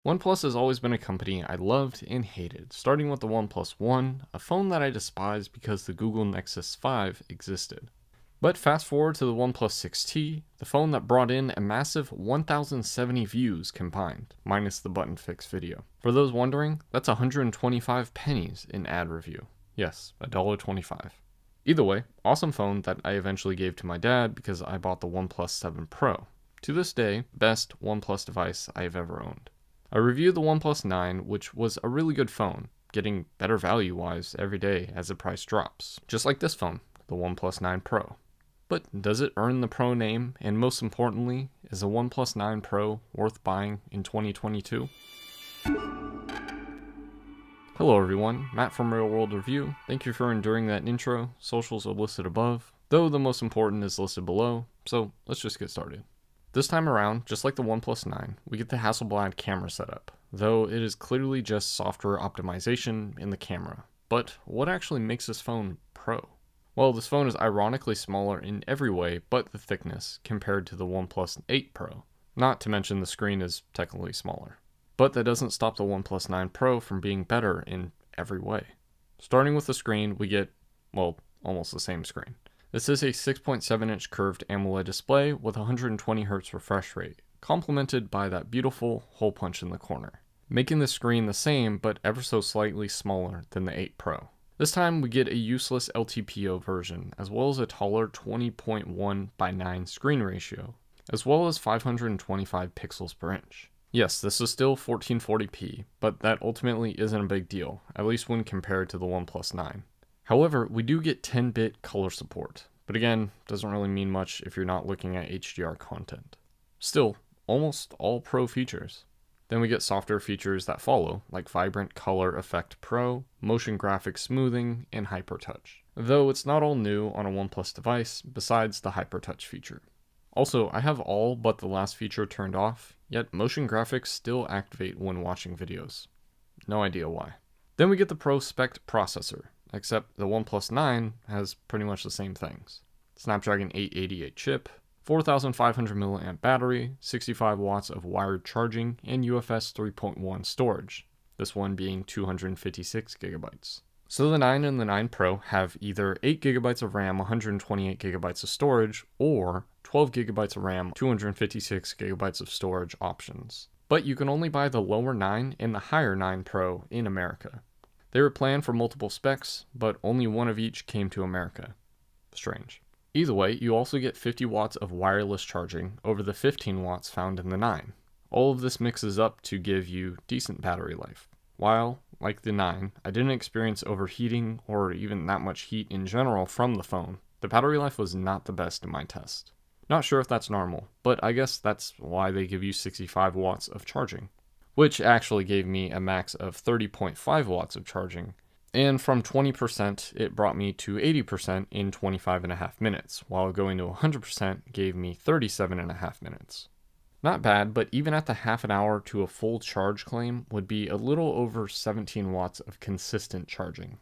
OnePlus has always been a company I loved and hated, starting with the OnePlus One, a phone that I despised because the Google Nexus 5 existed. But fast forward to the OnePlus 6T, the phone that brought in a massive 1070 views combined, minus the button fix video. For those wondering, that's 125 pennies in ad review. Yes, $1.25. Either way, awesome phone that I eventually gave to my dad because I bought the OnePlus 7 Pro. To this day, best OnePlus device I have ever owned. I reviewed the OnePlus 9, which was a really good phone, getting better value-wise every day as the price drops. Just like this phone, the OnePlus 9 Pro. But does it earn the Pro name? And most importantly, is the OnePlus 9 Pro worth buying in 2022? Hello everyone, Matt from Real World Review. Thank you for enduring that intro. Socials are listed above, though the most important is listed below, so let's just get started. This time around, just like the OnePlus 9, we get the Hasselblad camera setup, though it is clearly just software optimization in the camera. But what actually makes this phone pro? Well, this phone is ironically smaller in every way but the thickness compared to the OnePlus 8 Pro. Not to mention the screen is technically smaller. But that doesn't stop the OnePlus 9 Pro from being better in every way. Starting with the screen, we get, well, almost the same screen. This is a 6.7-inch curved AMOLED display with 120Hz refresh rate, complemented by that beautiful hole punch in the corner, making the screen the same but ever so slightly smaller than the 8 Pro. This time we get a useless LTPO version, as well as a taller 20.1:9 screen ratio, as well as 525 pixels per inch. Yes, this is still 1440p, but that ultimately isn't a big deal, at least when compared to the OnePlus 9. However, we do get 10-bit color support, but again, doesn't really mean much if you're not looking at HDR content. Still, almost all Pro features. Then we get software features that follow, like Vibrant Color Effect Pro, Motion Graphics Smoothing, and HyperTouch. Though it's not all new on a OnePlus device, besides the HyperTouch feature. Also, I have all but the last feature turned off, yet motion graphics still activate when watching videos. No idea why. Then we get the Pro Spec processor, except the OnePlus 9 has pretty much the same things. Snapdragon 888 chip, 4500 mAh battery, 65 watts of wired charging, and UFS 3.1 storage, this one being 256 gigabytes. So the 9 and the 9 Pro have either 8 gigabytes of RAM, 128 gigabytes of storage, or 12 gigabytes of RAM, 256 gigabytes of storage options. But you can only buy the lower 9 and the higher 9 Pro in America. They were planned for multiple specs, but only one of each came to America. Strange. Either way, you also get 50 watts of wireless charging over the 15 watts found in the 9. All of this mixes up to give you decent battery life. While, like the 9, I didn't experience overheating or even that much heat in general from the phone, the battery life was not the best in my test. Not sure if that's normal, but I guess that's why they give you 65 watts of charging, which actually gave me a max of 30.5 watts of charging, and from 20% it brought me to 80% in 25.5 minutes, while going to 100% gave me 37.5 minutes. Not bad, but even at the half an hour to a full charge claim would be a little over 17 watts of consistent charging.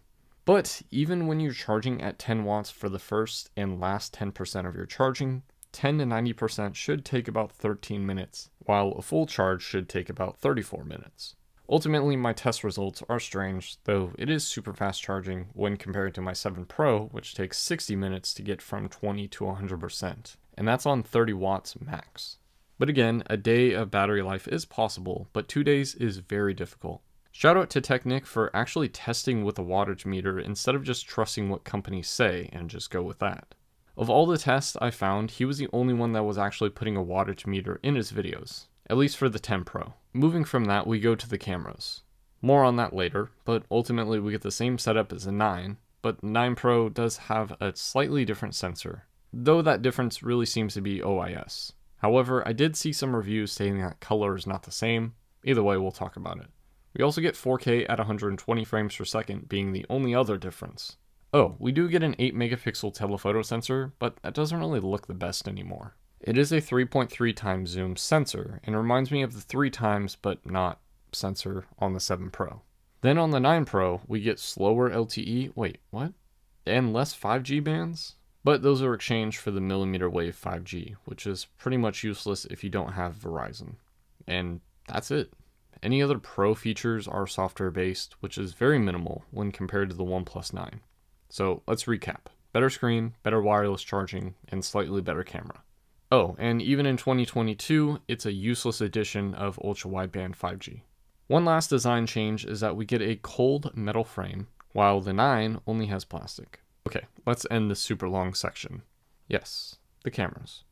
But even when you're charging at 10 watts for the first and last 10% of your charging, 10 to 90% should take about 13 minutes, while a full charge should take about 34 minutes. Ultimately, my test results are strange, though it is super fast charging when compared to my 7 Pro, which takes 60 minutes to get from 20 to 100%, and that's on 30 watts max. But again, a day of battery life is possible, but 2 days is very difficult. Shout out to Technic for actually testing with a wattage meter instead of just trusting what companies say and just go with that. Of all the tests I found, he was the only one that was actually putting a wattage meter in his videos, at least for the 10 Pro. Moving from that, we go to the cameras. More on that later, but ultimately we get the same setup as the 9, but the 9 Pro does have a slightly different sensor, though that difference really seems to be OIS. However, I did see some reviews saying that color is not the same. Either way, we'll talk about it. We also get 4K at 120 frames per second being the only other difference. Oh, we do get an 8 megapixel telephoto sensor, but that doesn't really look the best anymore. It is a 3.3 times zoom sensor, and reminds me of the 3 times but not sensor on the 7 Pro. Then on the 9 Pro, we get slower LTE, wait, what? And less 5G bands? But those are exchanged for the millimeter wave 5G, which is pretty much useless if you don't have Verizon. And that's it. Any other Pro features are software based, which is very minimal when compared to the OnePlus 9. So let's recap. Better screen, better wireless charging, and slightly better camera. Oh, and even in 2022, it's a useless addition of ultra-wideband 5G. One last design change is that we get a cold metal frame, while the 9 only has plastic. Okay, let's end this super long section. Yes, the cameras.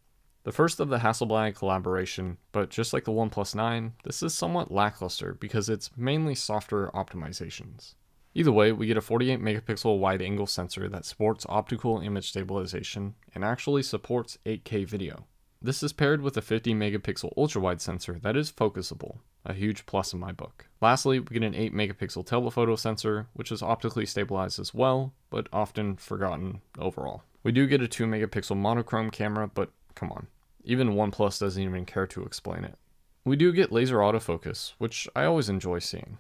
The first of the Hasselblad collaboration, but just like the OnePlus 9, this is somewhat lackluster because it's mainly software optimizations. Either way, we get a 48 megapixel wide-angle sensor that supports optical image stabilization and actually supports 8K video. This is paired with a 50 megapixel ultra-wide sensor that is focusable, a huge plus in my book. Lastly, we get an 8 megapixel telephoto sensor, which is optically stabilized as well, but often forgotten overall. We do get a 2 megapixel monochrome camera, but come on, even OnePlus doesn't even care to explain it. We do get laser autofocus, which I always enjoy seeing.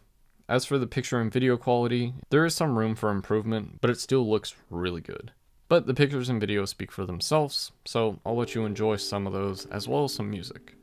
As for the picture and video quality, there is some room for improvement, but it still looks really good. But the pictures and videos speak for themselves, so I'll let you enjoy some of those as well as some music.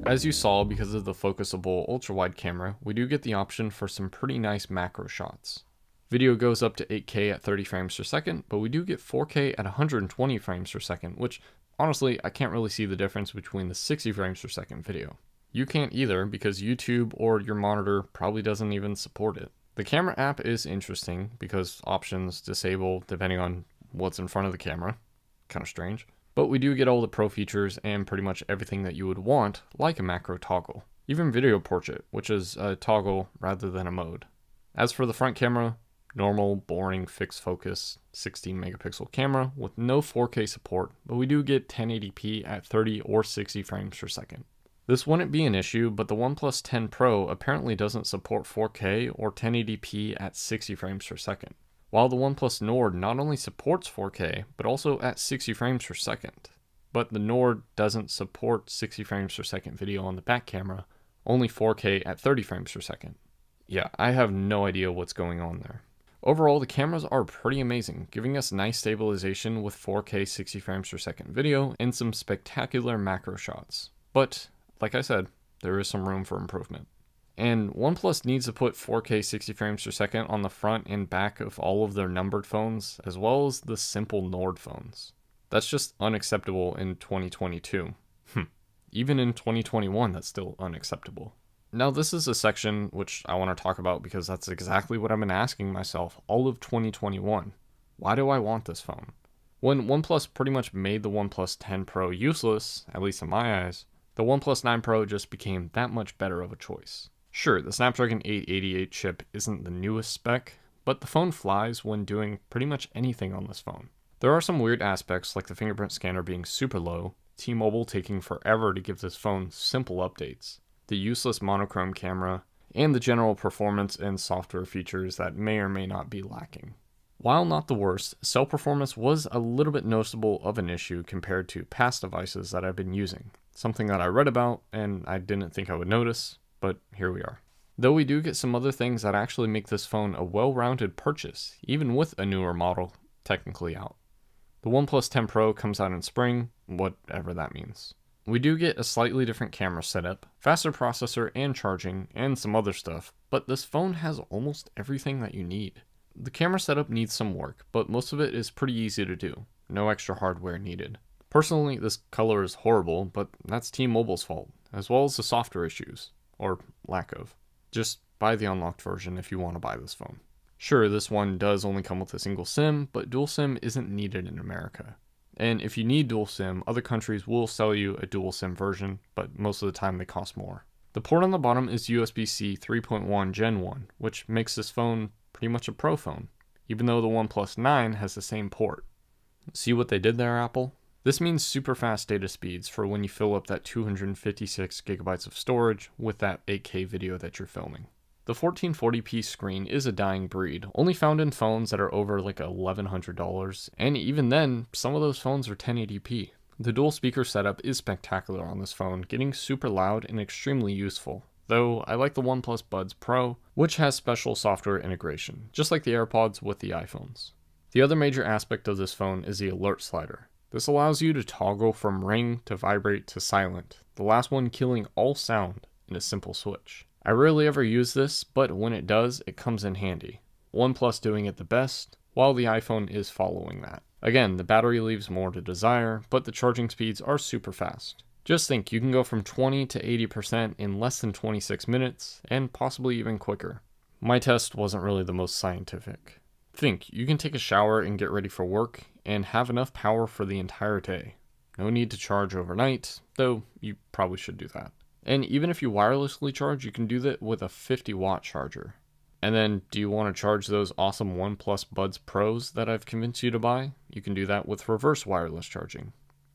As you saw, because of the focusable ultra-wide camera, we do get the option for some pretty nice macro shots. Video goes up to 8K at 30 frames per second, but we do get 4K at 120 frames per second, which honestly, I can't really see the difference between the 60 frames per second video. You can't either because YouTube or your monitor probably doesn't even support it. The camera app is interesting because options disable depending on what's in front of the camera. Kind of strange. But we do get all the Pro features and pretty much everything that you would want, like a macro toggle. Even video portrait, which is a toggle rather than a mode. As for the front camera, normal, boring, fixed focus, 16 megapixel camera with no 4K support, but we do get 1080p at 30 or 60 frames per second. This wouldn't be an issue, but the OnePlus 10 Pro apparently doesn't support 4K or 1080p at 60 frames per second. While the OnePlus Nord not only supports 4K, but also at 60 frames per second. But the Nord doesn't support 60 frames per second video on the back camera, only 4K at 30 frames per second. Yeah, I have no idea what's going on there. Overall, the cameras are pretty amazing, giving us nice stabilization with 4K 60 frames per second video and some spectacular macro shots. But, like I said, there is some room for improvement. And OnePlus needs to put 4K 60 frames per second on the front and back of all of their numbered phones, as well as the simple Nord phones. That's just unacceptable in 2022. Even in 2021, that's still unacceptable. Now, this is a section which I want to talk about because that's exactly what I've been asking myself all of 2021. Why do I want this phone? When OnePlus pretty much made the OnePlus 10 Pro useless, at least in my eyes, the OnePlus 9 Pro just became that much better of a choice. Sure, the Snapdragon 888 chip isn't the newest spec, but the phone flies when doing pretty much anything on this phone. There are some weird aspects like the fingerprint scanner being super low, T-Mobile taking forever to give this phone simple updates, the useless monochrome camera, and the general performance and software features that may or may not be lacking. While not the worst, cell performance was a little bit noticeable of an issue compared to past devices that I've been using, something that I read about and I didn't think I would notice. But here we are. Though we do get some other things that actually make this phone a well-rounded purchase, even with a newer model technically out. The OnePlus 10 Pro comes out in spring, whatever that means. We do get a slightly different camera setup, faster processor and charging, and some other stuff, but this phone has almost everything that you need. The camera setup needs some work, but most of it is pretty easy to do. No extra hardware needed. Personally, this color is horrible, but that's T-Mobile's fault, as well as the software issues, or lack of. Just buy the unlocked version if you want to buy this phone. Sure, this one does only come with a single SIM, but dual SIM isn't needed in America. And if you need dual SIM, other countries will sell you a dual SIM version, but most of the time they cost more. The port on the bottom is USB-C 3.1 Gen 1, which makes this phone pretty much a pro phone, even though the OnePlus 9 has the same port. See what they did there, Apple? This means super fast data speeds for when you fill up that 256 gigabytes of storage with that 8K video that you're filming. The 1440p screen is a dying breed, only found in phones that are over like $1,100, and even then, some of those phones are 1080p. The dual speaker setup is spectacular on this phone, getting super loud and extremely useful, though I like the OnePlus Buds Pro, which has special software integration, just like the AirPods with the iPhones. The other major aspect of this phone is the alert slider. This allows you to toggle from ring to vibrate to silent, the last one killing all sound in a simple switch. I rarely ever use this, but when it does, it comes in handy. OnePlus doing it the best, while the iPhone is following that. Again, the battery leaves more to desire, but the charging speeds are super fast. Just think, you can go from 20 to 80% in less than 26 minutes, and possibly even quicker. My test wasn't really the most scientific. Think, you can take a shower and get ready for work, and have enough power for the entire day. No need to charge overnight, though you probably should do that. And even if you wirelessly charge, you can do that with a 50-watt charger. And then, do you want to charge those awesome OnePlus Buds Pros that I've convinced you to buy? You can do that with reverse wireless charging.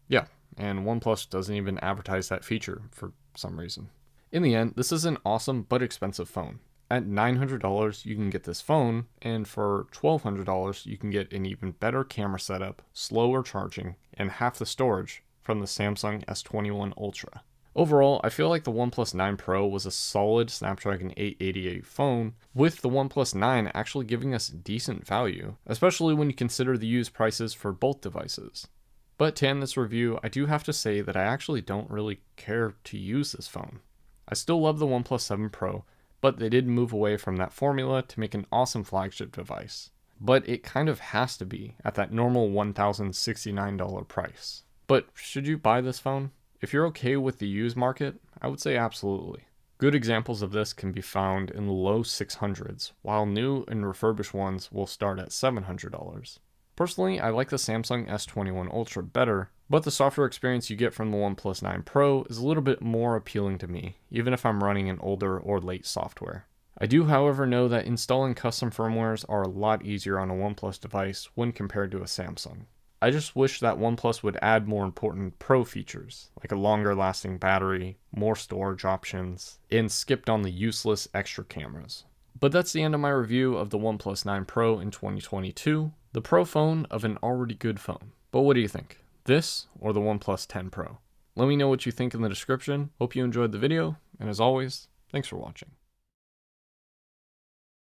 Yeah, and OnePlus doesn't even advertise that feature for some reason. In the end, this is an awesome but expensive phone. At $900, you can get this phone, and for $1,200, you can get an even better camera setup, slower charging, and half the storage from the Samsung S21 Ultra. Overall, I feel like the OnePlus 9 Pro was a solid Snapdragon 888 phone, with the OnePlus 9 actually giving us decent value, especially when you consider the used prices for both devices. But to end this review, I do have to say that I actually don't really care to use this phone. I still love the OnePlus 7 Pro, but they did move away from that formula to make an awesome flagship device. But it kind of has to be at that normal $1,069 price. But should you buy this phone? If you're okay with the used market, I would say absolutely. Good examples of this can be found in the low 600s, while new and refurbished ones will start at $700. Personally, I like the Samsung S21 Ultra better, but the software experience you get from the OnePlus 9 Pro is a little bit more appealing to me, even if I'm running an older or late software. I do, however, know that installing custom firmwares are a lot easier on a OnePlus device when compared to a Samsung. I just wish that OnePlus would add more important Pro features, like a longer lasting battery, more storage options, and skipped on the useless extra cameras. But that's the end of my review of the OnePlus 9 Pro in 2022, the Pro phone of an already good phone. But what do you think? This or the OnePlus 10 Pro? Let me know what you think in the description. Hope you enjoyed the video, and as always, thanks for watching.